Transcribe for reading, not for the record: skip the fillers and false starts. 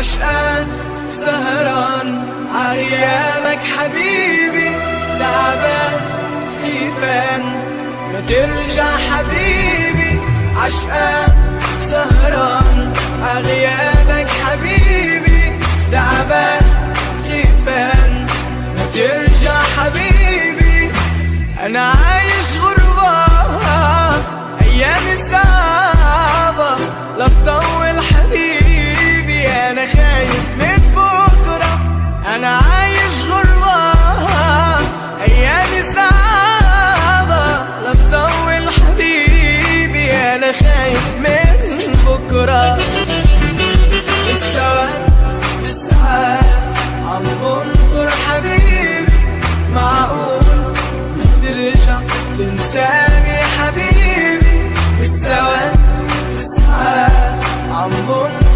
عشقان سهران عغيابك حبيبي، تعبان خيفان ما ترجع حبيبي. عشقان سهران عغيابك حبيبي، تعبان خيفان ما ترجع حبيبي. أنا عايش غربة أيامي صعبة، لا تطول حبيبي أنا خايف من بكرة. أنا عايش غربة أيامي صعبة، لا تطول حبيبي أنا خايف من بكرة. بالساعات عم بنطر حبيبي، معقول ما ترجع تنساني حبيبي. بالساعات عم بنطر